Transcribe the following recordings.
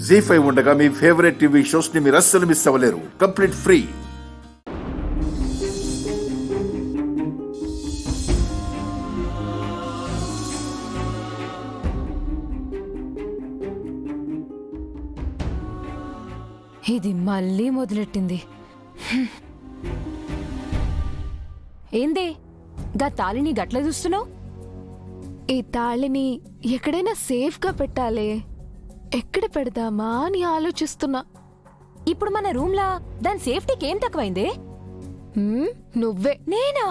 జీ5 ఉండగా మీ favourite TV shows ని మీరు అస్సలు మిస్ అవ్వలేరు. Complete free. ఇది మళ్ళీ మొదలెట్టింది. ఏందే గా తాళిని గట్ల చూస్తున్నావు? ఈ తాళిని ఎక్కడైనా సేఫ్ గా పెట్టాలి. ఎక్కడ పెడదామా అని ఆలోచిస్తున్నా. ఇప్పుడు మన రూమ్లా దాని సేఫ్టీకి ఏం తక్కువైందే? నువ్వే. నేనా?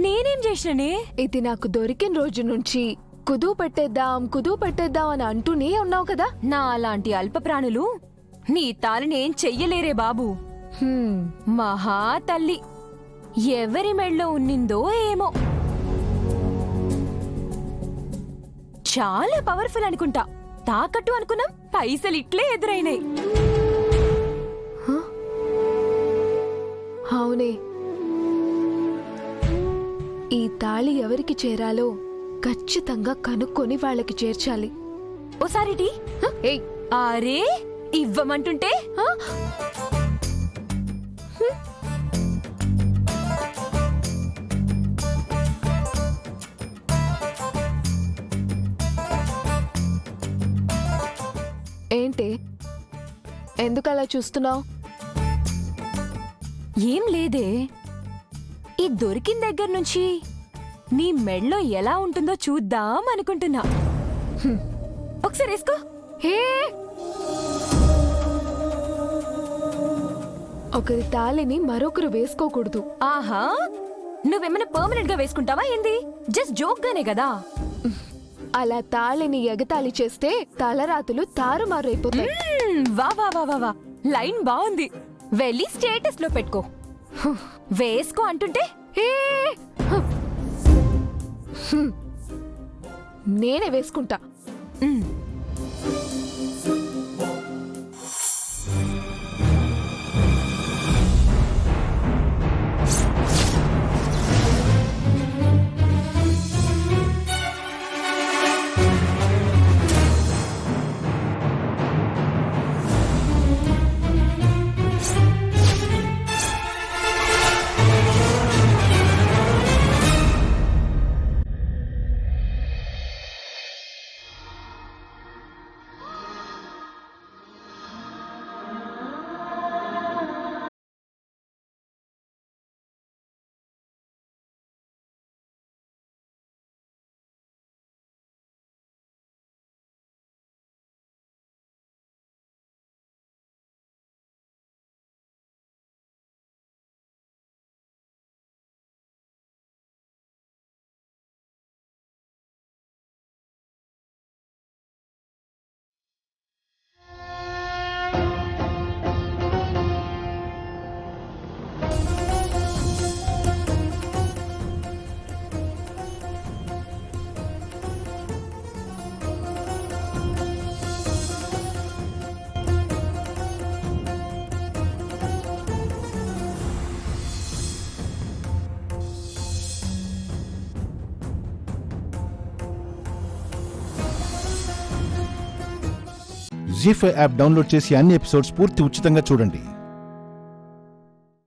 నేనేం చేసిననే? ఇది నాకు దొరికిన రోజు నుంచి కుదువు పెట్టేద్దాం అని అంటూనే ఉన్నావు కదా. నా అలాంటి అల్ప ప్రాణులు నీ తాళిని ఏం చెయ్యలేరే బాబు. మహా తల్లి ఎవరి మెళ్ళో ఉన్నిందో ఏమో. చాలా పవర్ఫుల్ అనుకుంటా. తాకట్టు అనుకున్నాం, పైసలు ఇట్లే ఎదురైనాయి. అవునే, ఈ తాళి ఎవరికి చేరాలో ఖచ్చితంగా కనుక్కొని వాళ్ళకి చేర్చాలి. ఓసారి టీ. ఏయ్, అరే ఇవ్వమంటుంటే ఏంటి ఎందుకలా చూస్తున్నావు? ఏం లేదే, ఈ దొరికిన దగ్గర నుంచి నీ మెళ్ళో ఎలా ఉంటుందో చూద్దాం అనుకుంటున్నా. ఒకసారి వేసుకో. హే, ఒకరి తాళిని మరొకరు వేసుకోకూడదు. ఆహా, నువ్వేమైనా పర్మనెంట్ గా వేసుకుంటావా ఏంది? జస్ట్ జోక్ గానే కదా. అలా తాళిని ఎగతాళి చేస్తే తలరాతులు తారుమారైపోతాయి. వా వా వా వా వా, లైన్ బాగుంది. వెళ్ళి స్టేటస్ లో పెట్టుకో. వేసుకో అంటుంటే నేనే వేసుకుంటా. జీ5 యాప్ డౌన్లోడ్ చేసి అన్ని ఎపిసోడ్స్ పూర్తి ఉచితంగా చూడండి.